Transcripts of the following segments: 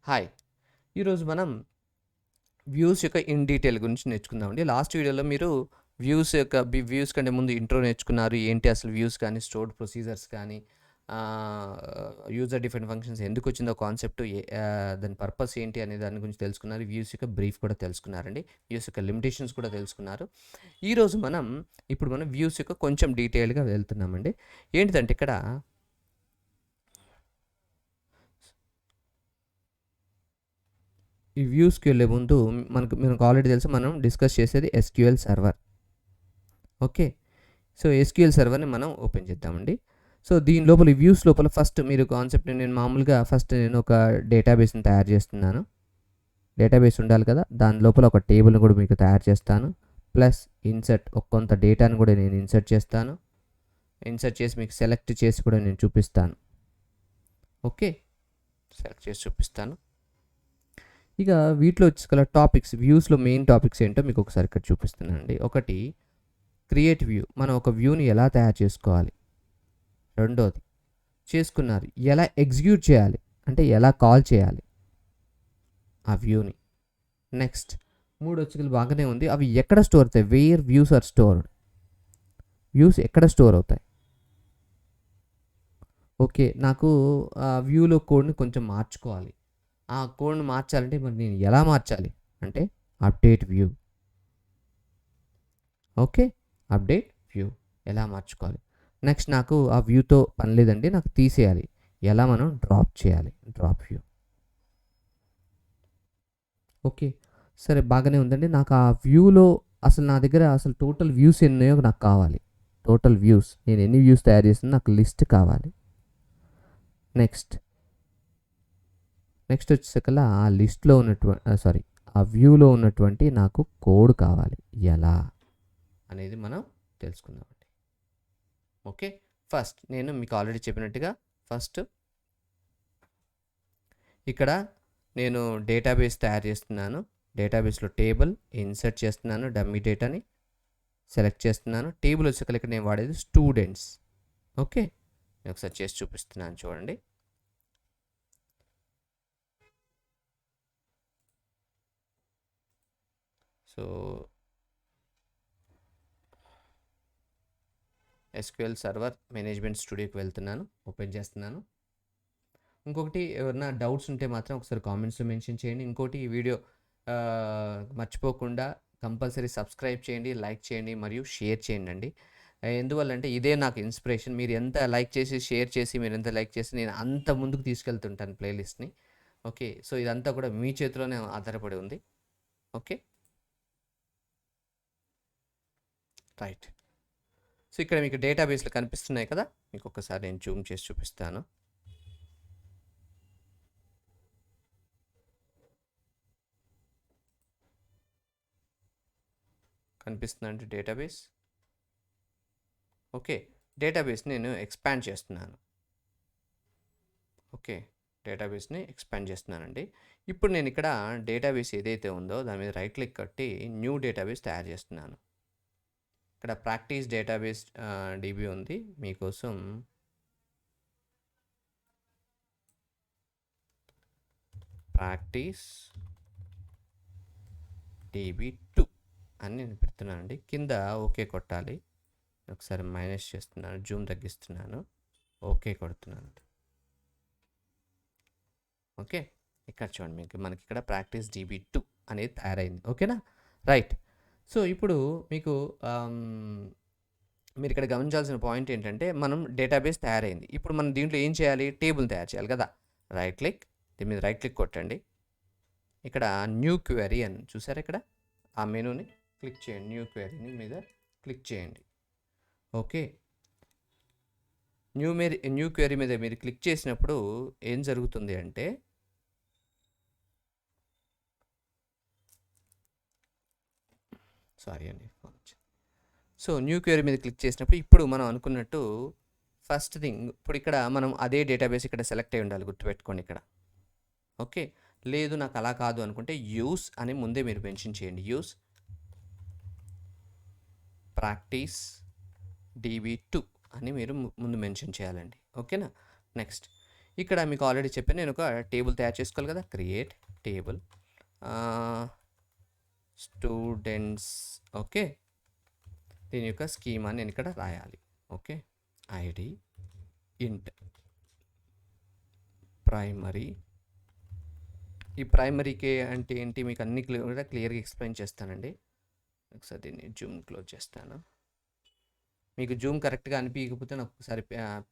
Hi! ఈరోజు మనం views యొక్క ఇన్ డీటెయిల్ గురించి నేర్చుకుందామండి. లాస్ట్ వీడియోలో మీరు వ్యూస్ కంటే ముందు ఇంట్రో నేర్చుకున్నారు. ఏంటి అసలు వ్యూస్ కానీ, స్టోర్డ్ ప్రొసీజర్స్ కానీ, యూజర్ డిఫైన్డ్ ఫంక్షన్స్ ఎందుకొచ్చిందో కాన్సెప్ట్ దాని పర్పస్ ఏంటి అనే దాని గురించి తెలుసుకున్నారు. వ్యూస్ యొక్క బ్రీఫ్ కూడా తెలుసుకున్నారండి. వ్యూస్ యొక్క లిమిటేషన్స్ కూడా తెలుసుకున్నారు. ఈరోజు ఇప్పుడు మనం వ్యూస్ యొక్క కొంచెం డీటెయిల్‌గా వెళ్తున్నామండి. ఏంటిదంటే ఇక్కడ ఈ వ్యూస్కి వెళ్ళే ముందు మనకు ఆల్రెడీ తెలుసు, మనం డిస్కస్ చేసేది SQL server. Okay, so SQL సర్వర్ని మనం ఓపెన్ చేద్దామండి. సో దీని లోపల వ్యూస్ లోపల ఫస్ట్ మీరు కాన్సెప్ట్, నేను ఒక డేటాబేస్ని తయారు చేస్తున్నాను. డేటాబేస్ ఉండాలి కదా, దాని లోపల ఒక టేబుల్ని కూడా మీకు తయారు చేస్తాను. ప్లస్ కొంత డేటాను కూడా నేను ఇన్సర్ట్ చేస్తాను. ఇన్సర్ట్ చేసి మీకు సెలెక్ట్ చేసి కూడా నేను చూపిస్తాను. ఓకే, సెలెక్ట్ చేసి చూపిస్తాను. ఇక వీటిలో వచ్చి టాపిక్స్, వ్యూస్లో మెయిన్ టాపిక్స్ ఏంటో మీకు ఒకసారి ఇక్కడ చూపిస్తున్నానండి. ఒకటి, క్రియేట్ వ్యూ, మనం ఒక వ్యూని ఎలా తయారు చేసుకోవాలి. రెండోది, చేసుకున్నారు ఎలా ఎగ్జిక్యూట్ చేయాలి, అంటే ఎలా కాల్ చేయాలి ఆ వ్యూని. నెక్స్ట్, మూడు వచ్చి బాగానే ఉంది, అవి ఎక్కడ స్టోర్ అవుతాయి, where views are stored, views ఎక్కడ స్టోర్ అవుతాయి. ఓకే, నాకు ఆ వ్యూలో కోడ్ని కొంచెం మార్చుకోవాలి. ఆ కోడ్ని మార్చాలంటే మరి నేను ఎలా మార్చాలి అంటే update view. Okay, update view ఎలా మార్చుకోవాలి. నెక్స్ట్, నాకు ఆ వ్యూతో పని లేదండి, నాకు తీసేయాలి, ఎలా మనం డ్రాప్ చేయాలి, డ్రాప్ వ్యూ. ఓకే, సరే బాగానే ఉందండి. నాకు ఆ వ్యూలో నా దగ్గర టోటల్ వ్యూస్ ఎన్నో నాకు కావాలి. టోటల్ వ్యూస్, నేను ఎన్ని వ్యూస్ తయారు చేస్తున్నా నాకు లిస్ట్ కావాలి. నెక్స్ట్ వచ్చేసరికల్లా ఆ లిస్ట్లో ఉన్నటువంటి ఆ వ్యూలో ఉన్నటువంటి నాకు కోడ్ కావాలి, ఎలా అనేది మనం తెలుసుకుందామండి. ఓకే, ఫస్ట్ నేను మీకు ఆల్రెడీ చెప్పినట్టుగా ఇక్కడ నేను డేటాబేస్ తయారు చేస్తున్నాను. డేటాబేస్లో టేబుల్ ఇన్సర్ట్ చేస్తున్నాను, డమ్మీ డేటాని సెలెక్ట్ చేస్తున్నాను. టేబుల్ వచ్చేసరికి ఇక్కడ నేను వాడేది స్టూడెంట్స్. ఓకే, నేను ఒకసారి చేసి చూపిస్తున్నాను చూడండి. సో ఎస్క్యూఎల్ సర్వర్ మేనేజ్మెంట్ స్టూడియోకి వెళ్తున్నాను, ఓపెన్ చేస్తున్నాను. ఇంకొకటి, ఎవరైనా డౌట్స్ ఉంటే మాత్రం ఒకసారి కామెంట్స్లో మెన్షన్ చేయండి. ఇంకోటి, ఈ వీడియో మర్చిపోకుండా కంపల్సరీ సబ్స్క్రైబ్ చేయండి, లైక్ చేయండి మరియు షేర్ చేయండి అండి. ఎందువల్లంటే ఇదే నాకు ఇన్స్పిరేషన్. మీరు ఎంత లైక్ చేసి, షేర్ చేసి, మీరు ఎంత లైక్ చేసి నేను అంత ముందుకు తీసుకెళ్తుంటాను ప్లేలిస్ట్ని. ఓకే, సో ఇదంతా కూడా మీ చేతిలోనే ఆధారపడి ఉంది. Okay, right. సో ఇక్కడ మీకు డేటాబేస్లు కనిపిస్తున్నాయి కదా, మీకు ఒక్కసారి నేను జూమ్ చేసి చూపిస్తాను. కనిపిస్తుందండి డేటాబేస్. ఓకే, డేటాబేస్ నేను ఎక్స్పాండ్ చేస్తున్నాను. ఓకే, డేటాబేస్ని ఎక్స్పాండ్ చేస్తున్నానండి. ఇప్పుడు నేను ఇక్కడ డేటాబేస్ ఏదైతే ఉందో దాని మీద రైట్ క్లిక్ కొట్టి న్యూ డేటాబేస్ తయారు చేస్తున్నాను. ఇక్కడ ప్రాక్టీస్ డేటాబేస్ డీబీ ఉంది మీకోసం. ప్రాక్టీస్ DB2 అని నేను పెడుతున్నానండి. కింద ఓకే కొట్టాలి. ఒకసారి మైనస్ చేస్తున్నాను, జూమ్ తగ్గిస్తున్నాను, ఓకే కొడుతున్నాను. ఓకే, ఇక్కడ చూడండి, మనకి ఇక్కడ ప్రాక్టీస్ DB2 అనేది తయారైంది. ఓకేనా, రైట్. సో ఇప్పుడు మీరు ఇక్కడ గమనించాల్సిన పాయింట్ ఏంటంటే, మనం డేటాబేస్ తయారైంది. ఇప్పుడు మనం దీంట్లో ఏం చేయాలి, టేబుల్ తయారు చేయాలి కదా. దీని మీద రైట్ క్లిక్ కొట్టండి. ఇక్కడ న్యూ క్వెరీ అని చూసారా, ఇక్కడ ఆ మెనూని క్లిక్ చేయండి, న్యూ క్వెరీని మీద క్లిక్ చేయండి. ఓకే, న్యూ క్వెరీ మీద మీరు క్లిక్ చేసినప్పుడు ఏం జరుగుతుంది అంటే, సారీ అండి, సో న్యూ క్వెరీ మీద క్లిక్ చేసినప్పుడు ఇప్పుడు మనం అనుకున్నట్టు ఫస్ట్ థింగ్, ఇప్పుడు ఇక్కడ మనం అదే డేటాబేస్ ఇక్కడ సెలెక్ట్ అయి ఉండాలి, గుర్తుపెట్టుకోండి ఇక్కడ. ఓకే, లేదు నాకు అలా కాదు అనుకుంటే యూస్ అని ముందే మీరు మెన్షన్ చేయండి. యూస్ ప్రాక్టీస్ DB2 అని మీరు ముందు మెన్షన్ చేయాలండి. ఓకేనా, నెక్స్ట్ ఇక్కడ మీకు ఆల్రెడీ చెప్పాను, నేను ఒక టేబుల్ తయారు చేసుకోవాలి కదా. Create table students. ఓకే, దీని యొక్క స్కీమా నేను ఇక్కడ రాయాలి. ఓకే, ఐడి ఇంట్ ప్రైమరీ. ఈ ప్రైమరీకి అంటే ఏంటి మీకు అన్ని క్లియర్గా ఎక్స్ప్లెయిన్ చేస్తానండి. ఒకసారి దీన్ని జూమ్ క్లోజ్ చేస్తాను. మీకు జూమ్ కరెక్ట్గా అనిపించకపోతే నాకు ఒకసారి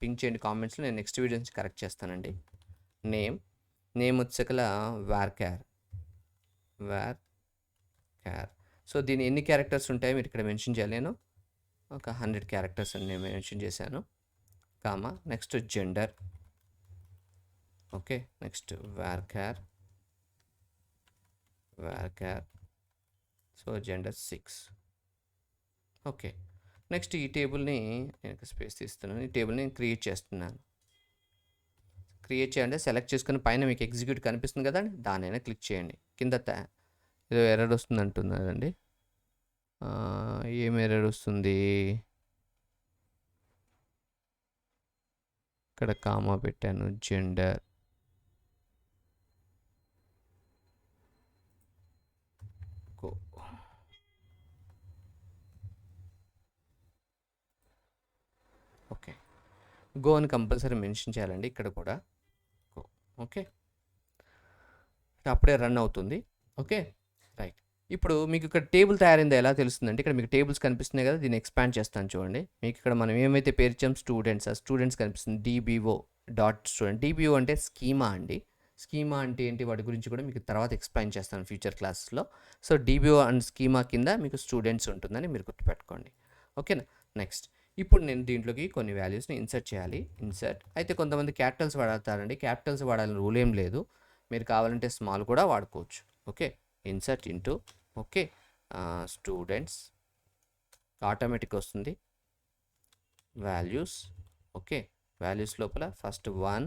పింక్ చేయండి కామెంట్స్లో, నేను నెక్స్ట్ వీడియో నుంచి కరెక్ట్ చేస్తానండి. నేమ్ వచ్చేకల వార్ క్యార్. సో దీని ఎన్ని క్యారెక్టర్స్ ఉంటాయో మీరు ఇక్కడ మెన్షన్ చేయాలి. నేను ఒక 100 క్యారెక్టర్స్ అని నేను మెన్షన్ చేశాను. Comma, next gender. Okay, next varchar. So gender 6. Okay, next ఈ టేబుల్ని నేను స్పేస్ తీస్తున్నాను. ఈ టేబుల్ని నేను క్రియేట్ చేస్తున్నాను. క్రియేట్ చేయండి, సెలెక్ట్ చేసుకుని పైన మీకు ఎగ్జిక్యూట్ కనిపిస్తుంది కదండి, దానైనా క్లిక్ చేయండి. కింద ఏదో ఎర్రర్ వస్తుంది అంటున్నదండి. ఏం ఎర్రర్ వస్తుంది? ఇక్కడ కామా పెట్టాను. జెండర్ ఓకే, గో అని కంపల్సరీ మెన్షన్ చేయాలండి ఇక్కడ కూడా. గో. ఓకే, అప్పుడే రన్ అవుతుంది. Okay, right. ఇప్పుడు మీకు ఇక్కడ టేబుల్ తయారైందో ఎలా తెలుస్తుందంటే, ఇక్కడ మీకు టేబుల్స్ కనిపిస్తున్నాయి కదా, దీన్ని ఎక్స్పాండ్ చేస్తాను చూడండి. మీకు ఇక్కడ మనం ఏమైతే పేరు ఇచ్చాం స్టూడెంట్స్, ఆ స్టూడెంట్స్ కనిపిస్తుంది. DBO.student. DBO అంటే స్కీమా అండి. స్కీమా అంటే ఏంటి, వాటి గురించి కూడా మీకు తర్వాత ఎక్స్ప్లెయిన్ చేస్తాను ఫ్యూచర్ క్లాసెస్లో. సో DBO అండ్ స్కీమా కింద మీకు స్టూడెంట్స్ ఉంటుందని మీరు గుర్తుపెట్టుకోండి. ఓకేనా. నెక్స్ట్, ఇప్పుడు నేను దీంట్లోకి కొన్ని వాల్యూస్ని ఇన్సర్ట్ చేయాలి. అయితే కొంతమంది క్యాపిటల్స్ వాడతారండి. క్యాపిటల్స్ వాడాలని రూల్ ఏం లేదు, మీరు కావాలంటే స్మాల్ కూడా వాడుకోవచ్చు. Okay, insert into. Okay, students automatic వస్తుంది. వాల్యూస్. ఓకే, వాల్యూస్ లోపల ఫస్ట్ 1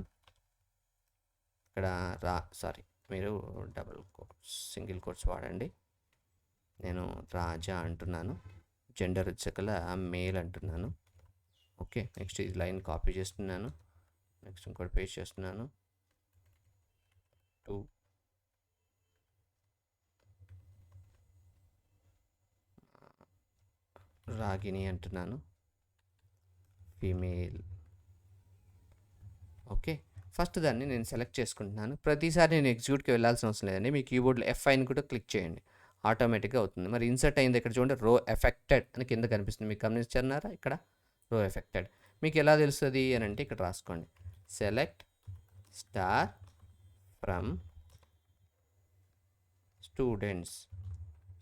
ఇక్కడ మీరు సింగిల్ కోట్స్ వాడండి. నేను రాజా అంటున్నాను. జెండర్ వచ్చేకల మేల్ అంటున్నాను. ఓకే, నెక్స్ట్ ఈ లైన్ కాపీ చేస్తున్నాను. నెక్స్ట్ ఇంకోటి పేస్ట్ చేస్తున్నాను. 2 రాగిణి అంటున్నాను. ఫీమేల్. ఓకే, ఫస్ట్ దాన్ని నేను సెలెక్ట్ చేసుకుంటున్నాను. ప్రతిసారి నేను ఎగ్జిక్యూట్కి వెళ్ళాల్సిన అవసరం లేదండి. మీ కీబోర్డ్లో F5ని కూడా క్లిక్ చేయండి, ఆటోమేటిక్గా అవుతుంది. మరి ఇన్సర్ట్ అయింది ఇక్కడ చూడండి, రో ఎఫెక్టెడ్ అని కింద కనిపిస్తుంది. మీకు గమనించారా ఇక్కడ రో ఎఫెక్టెడ్. మీకు ఎలా తెలుస్తుంది అని అంటే ఇక్కడ రాసుకోండి, select star from students.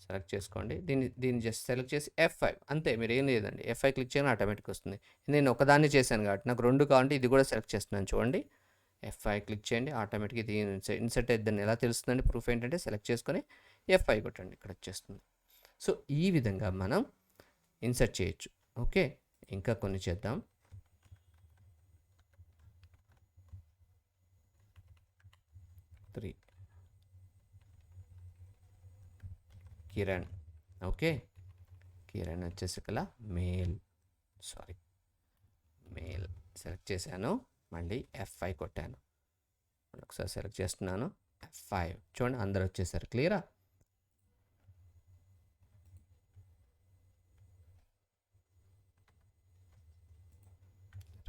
Select చేసుకోండి. దీన్ని జస్ట్ సెలెక్ట్ చేసి F5 అంతే, మీరు ఏం లేదండి. F5 క్లిక్ చేయని ఆటోమేటిక్ వస్తుంది. నేను ఒకదాన్ని చేశాను కాబట్టి నాకు 2 కావాలంటే ఇది కూడా సెలెక్ట్ చేస్తున్నాను చూడండి. F5 క్లిక్ చేయండి, ఆటోమేటిక్గా ఇది ఇన్సర్ట్ అయిద్దని ఎలా తెలుస్తుందండి? ప్రూఫ్ ఏంటంటే సెలెక్ట్ చేసుకొని F5 కొట్టండి, ఇక్కడ వచ్చేస్తుంది. సో ఈ విధంగా మనం ఇన్సర్ట్ చేయొచ్చు. ఓకే, ఇంకా కొన్ని చేద్దాం. కిరణ్. ఓకే, కిరణ్ వచ్చేసి కల మేల్ సెలెక్ట్ చేశాను. మళ్ళీ F5 కొట్టాను. ఒకసారి సెలెక్ట్ చేస్తున్నాను, F5 చూడండి, అందరు వచ్చేసారు. క్లియరా?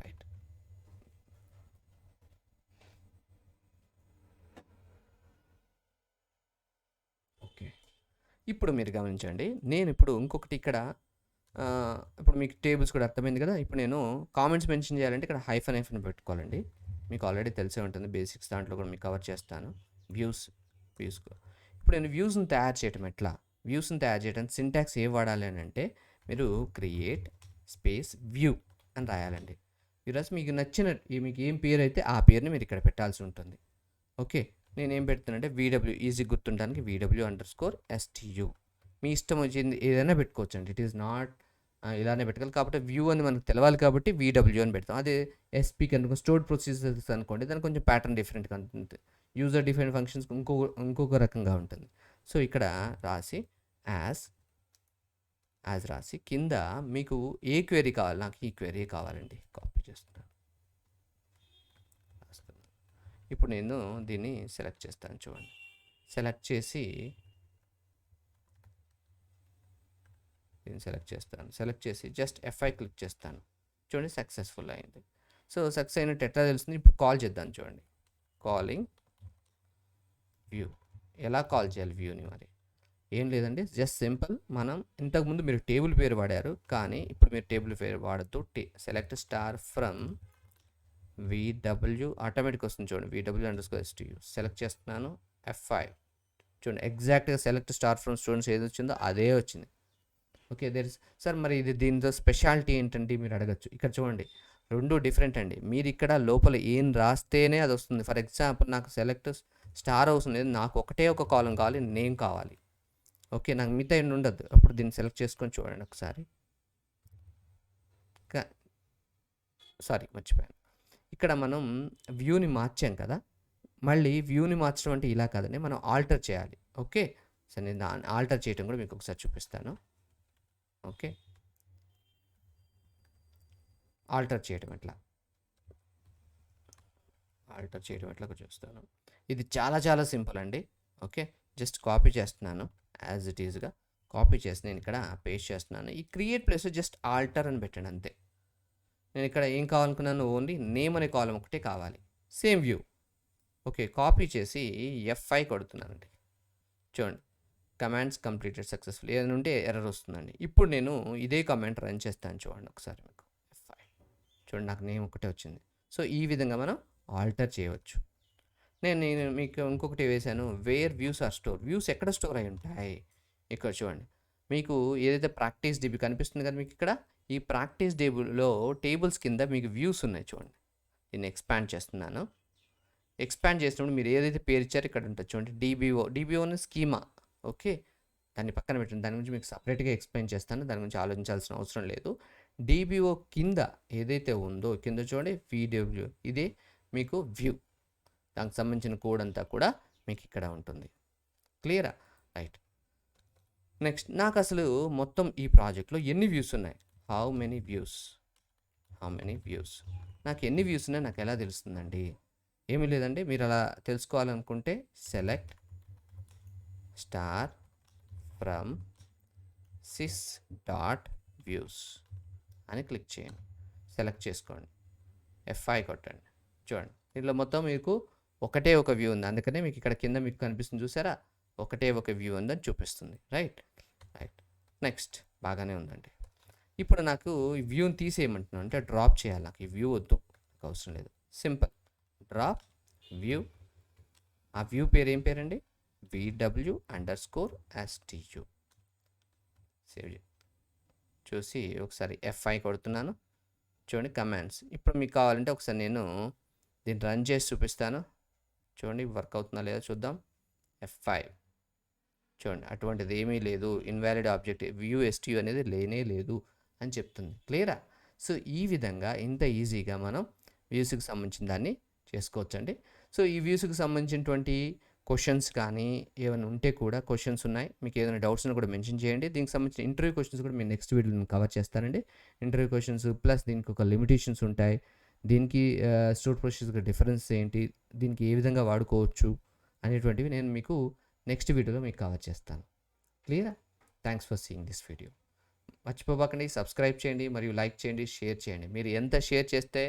రైట్. ఓకే, ఇప్పుడు మీరు గమనించండి, నేను ఇప్పుడు ఇంకొకటి ఇక్కడ ఇప్పుడు మీకు టేబుల్స్ కూడా అర్థమైంది కదా. ఇప్పుడు నేను కామెంట్స్ మెన్షన్ చేయాలంటే ఇక్కడ హైఫన్ పెట్టుకోవాలండి. మీకు ఆల్రెడీ తెలిసే ఉంటుంది, బేసిక్స్ దాంట్లో కూడా మీకు కవర్ చేస్తాను. వ్యూస్. ఇప్పుడు నేను వ్యూస్ని తయారు చేయటం ఎట్లా? వ్యూస్ని తయారు చేయడానికి సింటాక్స్ ఏం వాడాలి అని అంటే, మీరు క్రియేట్ స్పేస్ వ్యూ అని రాయాలండి. ఈరోజు మీకు నచ్చిన మీకు ఏం పేరు అయితే ఆ పేరుని మీరు ఇక్కడ పెట్టాల్సి ఉంటుంది. ఓకే, నేనేం పెడుతున్నానంటే VW, ఈజీ గుర్తుండడానికి VW_STU. మీ ఇష్టం వచ్చింది ఏదైనా పెట్టుకోవచ్చు అండి. ఇట్ ఈస్ నాట్ ఇలానే పెట్టాలి కాబట్టి వ్యూ అని మనకు తెలవాలి కాబట్టి VW అని పెడతాం. అదే SP కనుక స్టోర్డ్ ప్రొసీజర్స్ అనుకోండి, దానికి కొంచెం ప్యాటర్న్ డిఫరెంట్గా ఉంటుంది. యూజర్ డిఫైన్ ఫంక్షన్స్ ఇంకొక రకంగా ఉంటుంది. సో ఇక్కడ రాసి యాజ్ రాసి కింద మీకు ఏ క్వెరీ కావాలి, నాకు ఈ క్వెరీ కావాలండి, కాపీ చేస్తున్నాను. ఇప్పుడు నేను దీన్ని సెలెక్ట్ చేస్తాను చూడండి. సెలెక్ట్ చేసి దీన్ని సెలెక్ట్ చేసి జస్ట్ F5 క్లిక్ చేస్తాను. చూడండి సక్సెస్ఫుల్ అయింది. సో సక్సెస్ అయినట్టు ఎట్లా తెలుస్తుంది? ఇప్పుడు కాల్ చేద్దాం చూడండి. Calling view. ఎలా కాల్ చేయాలి వ్యూని? మరి ఏం లేదండి, జస్ట్ సింపుల్. మనం ఇంతకుముందు మీరు టేబుల్ పేరు వాడారు, కానీ ఇప్పుడు మీరు టేబుల్ పేరు వాడద్దు. Select star from VW automatic వస్తుంది చూడండి. VW_STU సెలెక్ట్ చేస్తున్నాను. F5 చూడండి, ఎగ్జాక్ట్గా సెలెక్ట్ స్టార్ ఫ్రమ్ స్టూడెంట్స్ ఏది వచ్చిందో అదే వచ్చింది. ఓకే, సార్ మరి ఇది దీనితో స్పెషాలిటీ ఏంటంటే మీరు అడగచ్చు. ఇక్కడ చూడండి, రెండు డిఫరెంట్ అండి. మీరు ఇక్కడ లోపల ఏం రాస్తేనే అది వస్తుంది. ఫర్ ఎగ్జాంపుల్ నాకు సెలెక్ట్ స్టార్ అవసరం లేదు, నాకు ఒకటే ఒక కాలం కావాలి, నేమ్ కావాలి. ఓకే, నాకు మిగతా ఏమి ఉండదు. అప్పుడు దీన్ని సెలెక్ట్ చేసుకొని చూడండి ఒకసారి. సారీ మర్చిపోయాను. ఇక్కడ మనం వ్యూని మార్చాం కదా, మళ్ళీ వ్యూని మార్చడం అంటే ఇలా కాదండి, మనం ఆల్టర్ చేయాలి. ఓకే, సరే నేను ఆల్టర్ చేయడం కూడా మీకు ఒకసారి చూపిస్తాను. ఓకే, ఆల్టర్ చేయడం ఎట్లా చూస్తాను. ఇది చాలా చాలా సింపుల్ అండి. ఓకే, జస్ట్ కాపీ చేస్తున్నాను యాజ్ ఇట్ ఈజ్గా. కాపీ చేసి నేను ఇక్కడ పేస్ట్ చేస్తున్నాను. ఈ క్రియేట్ ప్లేస్ జస్ట్ ఆల్టర్ అని పెట్టండి అంతే. నేను ఇక్కడ ఏం కావాలనుకున్నాను, ఓన్లీ నేమ్ అనే కాలం ఒకటే కావాలి. Same view. ఓకే, కాపీ చేసి F5 కొడుతున్నానండి. చూడండి, కమాండ్స్ కంప్లీటెడ్ సక్సెస్ఫుల్ ఏదైనా ఉంటే ఎర్రర్ వస్తుందండి. ఇప్పుడు నేను ఇదే కమాండ్ రన్ చేస్తాను చూడండి ఒకసారి. మీకు F5 చూడండి, నాకు నేమ్ ఒకటే వచ్చింది. సో ఈ విధంగా మనం ఆల్టర్ చేయవచ్చు. నేను మీకు ఇంకొకటి వేశాను, where views are store. Views ఎక్కడ స్టోర్ అయి ఉంటాయి? ఇక్కడ చూడండి, మీకు ఏదైతే ప్రాక్టీస్ డేబుల్ కనిపిస్తుంది కదా మీకు ఇక్కడ, ఈ ప్రాక్టీస్ డేబుల్లో టేబుల్స్ కింద మీకు వ్యూస్ ఉన్నాయి చూడండి. దీన్ని ఎక్స్పాండ్ చేస్తున్నాను. ఎక్స్పాండ్ చేసినప్పుడు మీరు ఏదైతే పేరు ఇచ్చారో ఇక్కడ ఉంటుంది చూడండి, DBO అని స్కీమా. ఓకే, దాన్ని పక్కన పెట్టండి, దాని గురించి మీకు సపరేట్గా ఎక్స్ప్లెయిన్ చేస్తాను, దాని గురించి ఆలోచించాల్సిన అవసరం లేదు. DBO కింద ఏదైతే ఉందో కింద చూడండి VW, ఇదే మీకు వ్యూ. దానికి సంబంధించిన కోడ్ అంతా కూడా మీకు ఇక్కడ ఉంటుంది. క్లియరా? రైట్. నెక్స్ట్, నాకు అసలు మొత్తం ఈ ప్రాజెక్ట్లో ఎన్ని వ్యూస్ ఉన్నాయి? హౌ మెనీ వ్యూస్ నాకు ఎన్ని వ్యూస్ ఉన్నాయి నాకు ఎలా తెలుస్తుందండి? ఏమీ లేదండి, మీరు అలా తెలుసుకోవాలనుకుంటే సెలెక్ట్ స్టార్ ఫ్రమ్ sys.views అని క్లిక్ చేయండి. సెలెక్ట్ చేసుకోండి, F5 కొట్టండి. చూడండి, దీంట్లో మొత్తం మీకు ఒకటే ఒక వ్యూ ఉంది. అందుకనే మీకు ఇక్కడ కింద మీకు కనిపిస్తుంది చూసారా, ఒకటే ఒక వ్యూ ఉందని చూపిస్తుంది. రైట్. నెక్స్ట్, బాగానే ఉందండి. ఇప్పుడు నాకు ఈ వ్యూని తీసేయమంటున్నాను, అంటే డ్రాప్ చేయాలి. నాకు ఈ వ్యూ వద్దు, నాకు అవసరం లేదు. Simple, drop view. ఆ వ్యూ పేరు ఏం పేరండి? VW_STU. సేవ్ చూసి ఒకసారి F5 కొడుతున్నాను. చూడండి కమాండ్స్. ఇప్పుడు మీకు కావాలంటే ఒకసారి నేను దీన్ని రన్ చేసి చూపిస్తాను. చూడండి వర్క్ అవుతుందా లేదా చూద్దాం. F5 చూడండి, అటువంటిది ఏమీ లేదు, ఇన్వాలిడ్ ఆబ్జెక్ట్ వ్యూ STU అనేది లేనే లేదు అని చెప్తుంది. క్లియరా? సో ఈ విధంగా ఇంత ఈజీగా మనం వ్యూస్కి సంబంధించిన దాన్ని చేసుకోవచ్చండి. సో ఈ వ్యూస్కి సంబంధించినటువంటి క్వశ్చన్స్ కానీ ఏమైనా ఉంటే కూడా, క్వశ్చన్స్ ఉన్నాయి, మీకు ఏదైనా డౌట్స్ ఉన్నా కూడా మెన్షన్ చేయండి. దీనికి సంబంధించిన ఇంటర్వ్యూ క్వశ్చన్స్ కూడా మీరు నెక్స్ట్ వీడియోలో కవర్ చేస్తానండి. ఇంటర్వ్యూ క్వశ్చన్స్ ప్లస్ దీనికి ఒక లిమిటేషన్స్ ఉంటాయి, దీనికి స్టోర్ ప్రొసీజర్కి డిఫరెన్స్ ఏంటి, దీనికి ఏ విధంగా వాడుకోవచ్చు అనేటువంటివి నేను మీకు నెక్స్ట్ వీడియోలో మీకు కవర్ చేస్తాను. క్లియరా? Thanks for seeing this video. మర్చిపోబాకండి, సబ్స్క్రైబ్ చేయండి మరియు లైక్ చేయండి, షేర్ చేయండి. మీరు ఎంత షేర్ చేస్తే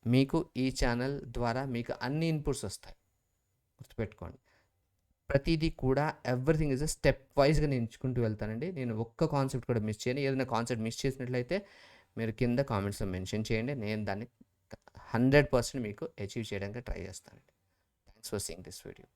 మీకు ఈ ఛానల్ ద్వారా మీకు అన్ని ఇన్పుట్స్ వస్తాయి. గుర్తుపెట్టుకోండి, ప్రతిదీ కూడా ఎవ్రీథింగ్ ఇస్ స్టెప్ వైజ్గా నేను ఎంచుకుంటూ వెళ్తానండి. నేను ఒక్క కాన్సెప్ట్ కూడా మిస్ చేయను. ఏదైనా కాన్సెప్ట్ మిస్ చేసినట్లయితే మీరు కింద కామెంట్స్లో మెన్షన్ చేయండి, నేను దాన్ని 100% మీకు అచీవ్ చేయడానికి ట్రై చేస్తానండి. Thanks for seeing this video.